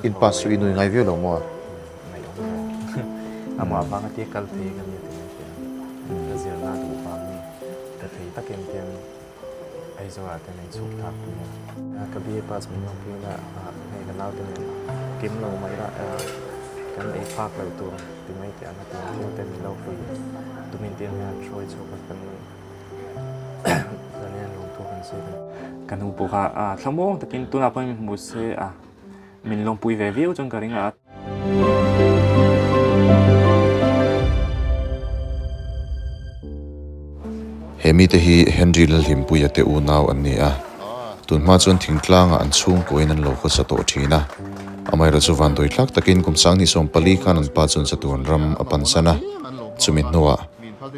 in pasu inui ngai velo mo ama bang ati kal the kan ni te zirna du bang ni te theih takin tian Aizawl te nei chuk thak tu ka bi pas min long pi na nei ka nau te ni kim lo mai ra kan ei phak lo tu ti mai te ana te ni te ni lo fu tu min tian ya troi chuk kan zanian long tu kan se kan hu pu kha thlamo takin tu na pa Mahse min long pui ve viu chang ka ringa hemi te hi Henry Lalhlimpuia te unau an ni a tunma chuan thingtlanga an chung poin an lo khawsa tawh thina amai ro chu vanduaithlak takin kumsang ni som pali khan an pa chun chatuan ram apan sana chumi hnuah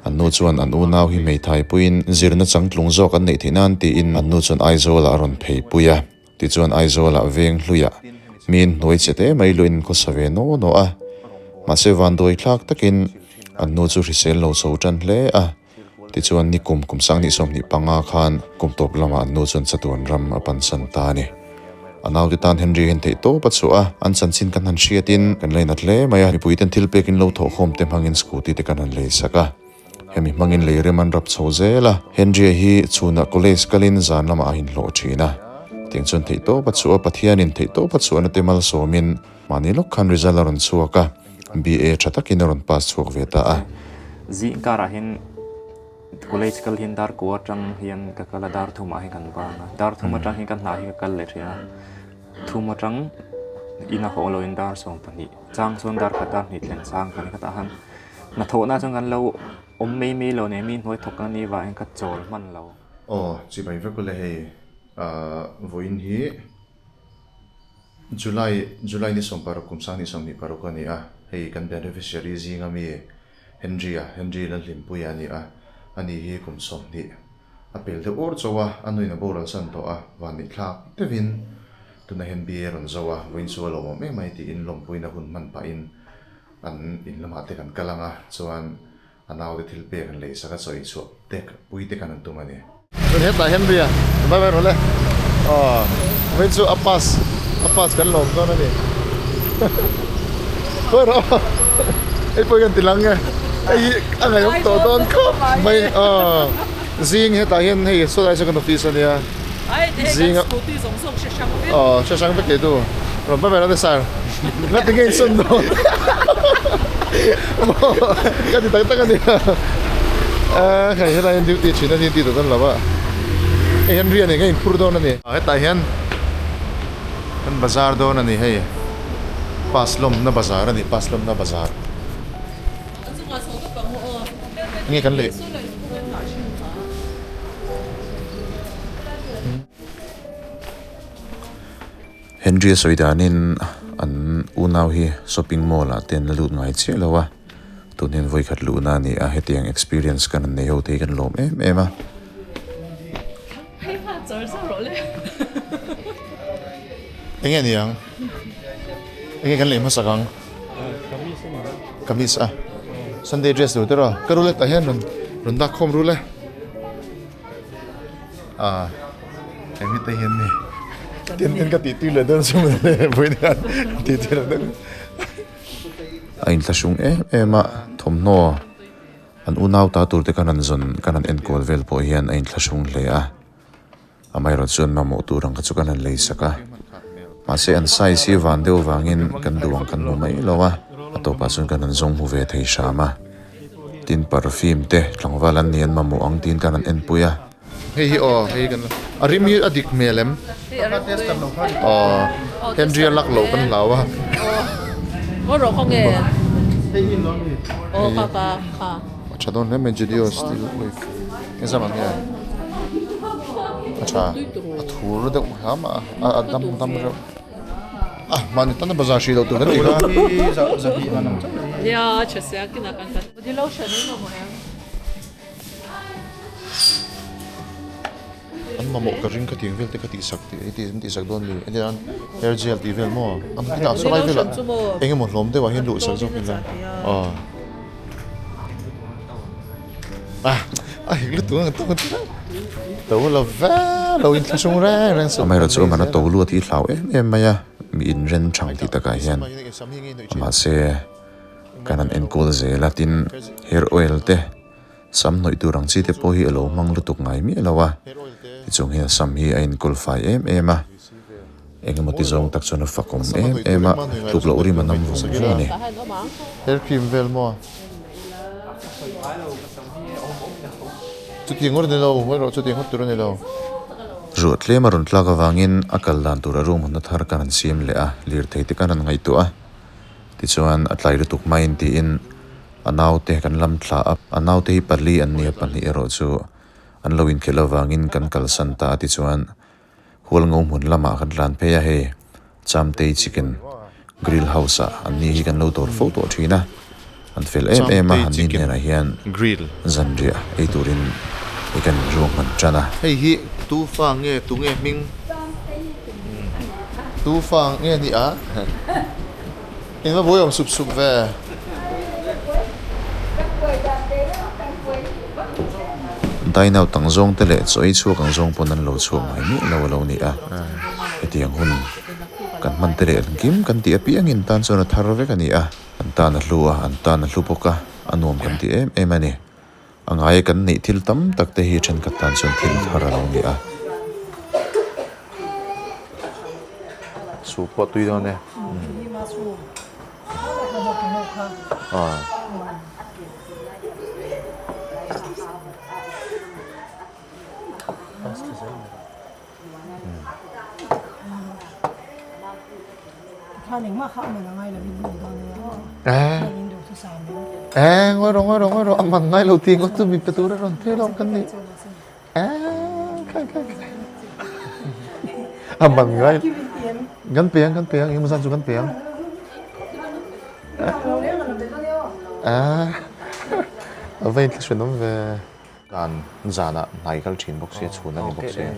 an nu chuan an unau hi mei thai puin zirna changtlung zawk an neih thinan tiin an nu chuan Aizawl a ron phei puia ti chuan Aizawl a veng hluia min hnuai chete mai luin khawsa ve no a Mahse vanduaithlak takin an nu chu hriselna so tan hle a ti chuan ni kumsang ni som ni panga khan kumtop lama an nu chuan chatuan ram apan san ta ni anau ti tan Henry hen theih to pachua an chanchin kan han hriatin kan leina hle maya ni puiten thil pekin lo tho khom te mangin scooty te kan han lei saka hemi mangin leirem an rap chho zela Henry hi chuna college kalin zan lama a hin hlo thina ting chun theih to pachua pathianin theih to pachua na te mal somin mani lok khan result ron chuaka BA thatakin ron pass chuak veta a zi kara hin college kal hin dar ko atang hian ka kala dar thuma hi kan ba na dar thuma tang hi kan na hi kal le thia thuma tang ina ho lo in dar som pani chang son dar ka dar ni tlen sang kan ka ta han na tho na chang kan lo me lo ne mi hnuai thok kan ni wa en ka chol man lo chi bai ve ko le he voin hi July ni som par kumsang ni som ni paru ka ni a hei kan beneficiary zinga mi Henry Lalhlimpuia ni a ani hi kumsom ni apel de or chowa anuina boralsan to a vanduaithlak tevin tuna hen bi ron zowa win chu lo me mai ti in lompuina hun man pa in an in lama te kan kalanga chuan anau de thil pe kan lei saka choi chu tek pui te kan tu mani ron het la Henry a bai role win chu apas kan lom to na ni ro ei poi kan tilang nge ai anh này ông tổ tôn khóc mày riêng hiện tại hiện hay số lại sẽ còn office này riêng sẽ sang với cái đồ rồi bắt đầu nó sao nó tiếng anh xuân đồ cái gì tăng tăng cái gì cái hiện tại hiện duty chuyện này duty đồ tân là vậy cái hiện riêng này cái pur đồ này hiện tại hiện bazar đồ này hay paslom na bazar nghe kan le Henry soidanin an unau hi shopping mall a ten la lut ngai che lawa tunin voi khat lu na ni a hetiang experience kan nei ho te kan lom em a hay pha chor sa ro le enge ni yang enge kan le ma sakang kamis a Sunday dress do tero karule ta hian ron da khom rule emi te hian ni tin ka ti le don sum le boidan ti le don ain tla sung ema thomno an unau ta tur te kanan zon kanan en kol vel po hian ain tla sung le a amai ro chon ma mo turang ka chu kanan lei saka Mahse an sai si van deu wangin kan duang kan no mai lowa ato pasun kanan zong hu ve thei shama tin perfume te tlangwalan nian mamu ang tin kanan en puya hei kan arimi adik melem Henry lak lo kan lawa ro khong e ka chadon le men judio still with ezamang ya acha athur de hama adam ro mani tan bazar shi lo tu kan ni zabi manam ya chasya ki na kan ta di lo shan no mo ya an mamo ka ring ka ting vel te ka ti sakti ti sak don li an hair gel ti vel mo am ti ta so lai vel enge mo lom de wa hin lu sak zo pin la ai lu tu ngang tawh la va lo in thlasung ra so mai ro chu mana tawh lu ti hlau em maya mi in ren thang ti taka hian Mahse kanan enkol ze latin hair oil te sam noi turang chi te po hi alo mang lutuk ngai mi lawa ti chung hi sam hi a enkol fai em a engemoti zong tak chona fakom em a tuk lo ri manam vung vu ni hair cream vel mo chu ti ngor ne lo mo ro chu ti ngor tur ne lo ruat le marun tlaka wangin akal dan tura room na thar kan sim le a lir thei te kan ngai tu a ti chuan atlai lutuk main ti in unau te kan lam thla up unau te hi pali an nia pani ero chu an loin khela wangin kan kalsan ta ti chuan hol ngom hun lama kan tlan phe a he cham te chicken grill khawsa an ni hi kan lo tor fo to thina an fel em a han ni ne na hian grill zanria ei turin ikan ruang man chana hei hi tu fa nge tu nge ming tu fa nge ni a in ma boyom sup ve dai nau tang zong te le choi chu kang zong pon an lo chu mai ni lo ni a etiang hun kan man te le kim kan ti api angin tan chona thar ve kan ni a an ta na hlua an ta na hlu poka anom kan ti em ani angai kan neih thil tam tak te hi then ka tan chon thil thar lo ni a su po tui do ne ngồi rồi ăn mặn ngay đầu tiên có tôi bị bắt đầu rồi thế lo cái này ăn mặn ngay gắn piang nhưng mà sao gắn piang ở đây thì chuyện nó về gan zana này cái chuyện bốc xếp chuan này bốc xếp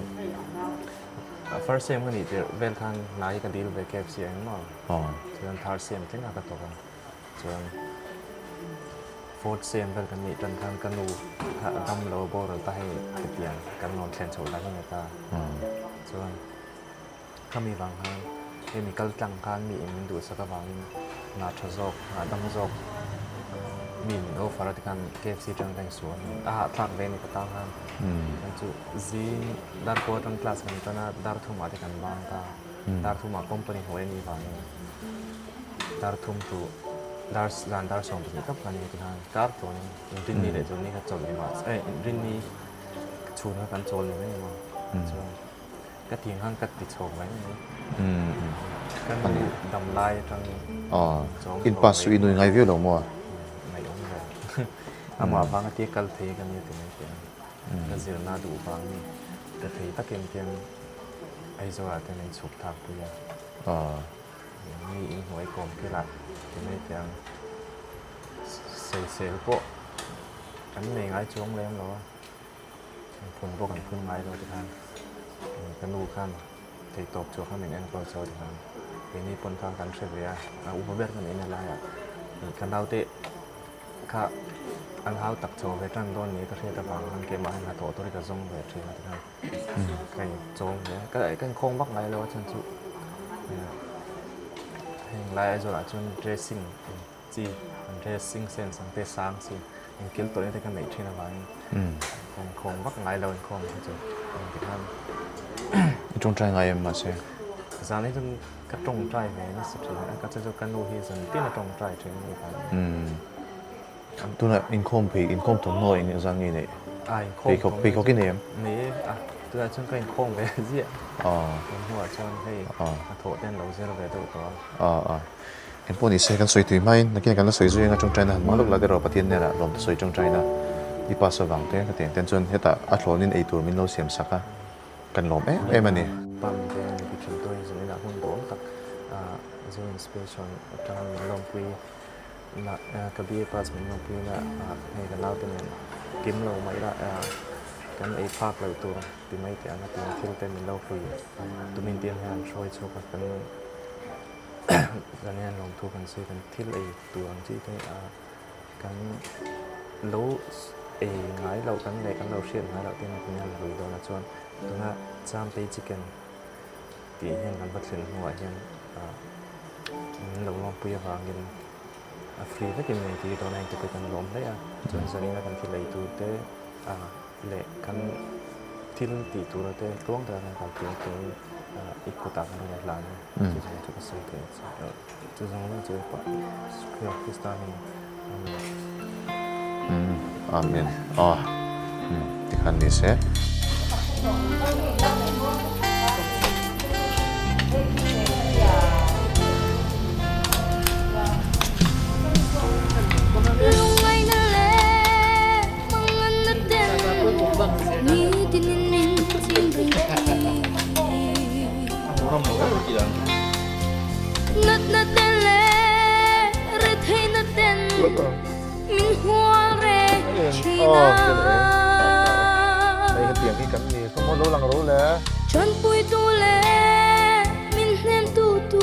first sem kan ite vel khan nai ka deal be KFC ang mo chuan third sem tling ka to ka chuan fourth sem vel kan ni tan khan kanu dam lo boral ta hai tian kan non thlen chho la ni ta chuan kami wang han chemical tlang khan mi in du sa ka wang na tha zawk na dam zawk min o farat kan KFC tang tang suan thlak ve ni ka ta han chu zi dar ko tang class kan tana dar thuma te kan bang ta dar thuma company hoi ni ba dar thum tu dar song ni kap kan ni kan dar to ni rin ni le chu ni ka chol ni ma rin ni chu na kan chol ni ma chu ka ting hang ka ti chok mai ni kan dam lai tang in pass wi nu ngai vi lo mo ama bang ti kal the kan ni te cái zirna đủ vàng đi, cái theih takin tiền Aizawl tiền này chụp tháp puia, ni hnuai kom cái lại, cái này tiền xây bộ, cái này ngay chuông lên đó, phun bộ cái phun ngay đó thì han, cái nu khan, thì top chuột khan mình ăn bao giờ thì han, cái này phun thang cái sẽ về upa biết cái này là ya, cái nào thế, cả anh hao tập cho về trang đón này có thể tập bằng anh kiếm anh là tổ tôi cái giống về thì là cái giống đấy cái khung bắc này luôn chân chú hình lại rồi là chân dressing gì dressing sense sang tê sáng gì anh kiếm tôi thì cái này trên là vậy cái khung bắc này luôn khung thì Việt Nam trong trai ngày em mà sẽ ra này chân cái trồng trai về nó sẽ là cái cho cái nuôi dần tiên là trồng trai trên như vậy tu na in khom thon noi in zang ni ne pe ko ki nem ni tu là chung cái khom về gì hnuah chuan hei thawh ten lo zel ve deuh to en poni se kan soi tui mai na kin kan la soi zui nga trong china ma lok la de ro pathian ne la rom soi trong china đi pa sa wang te ka ten ten chon heta a thlonin ei tur min lo siam saka kan lom em ani pam te ni ki tôi zoi na hun dom tak zoi inspection tang Lalhlimpuia na ka bi pas min no pi na hei ka lau ten kim lo mai la kan ei phak lo tur ti mai te ana tin thil te min lo pui tu min tiam han soi chu ka kanกันเนี่ยลงทุนกันซื้อกันที่เลยตัวที่ได้กันรู้ ngái lầu cắn này cắn lầu xiên ngái lầu tiên là cũng nhận rồi đó là chuan đó là jam pay chicken thì hiện gần bắt sinh hnuai hiện Lalhlimpuia vangin free với cái này thì đó này thì cái lawp đấy à chuan zirna kan thi lấy tu te le kan thil ti tu ra te tuang ra kan ti te ikutak ni la ni thì chúng ta sẽ cái chúng ta sẽ chơi qua square kristal ni Amen. Tikan ni se. Đây cái tiếng cái cắn gì không có lỗ lăng lỗ lẽ. Chuan pui tu le min hnem tu tu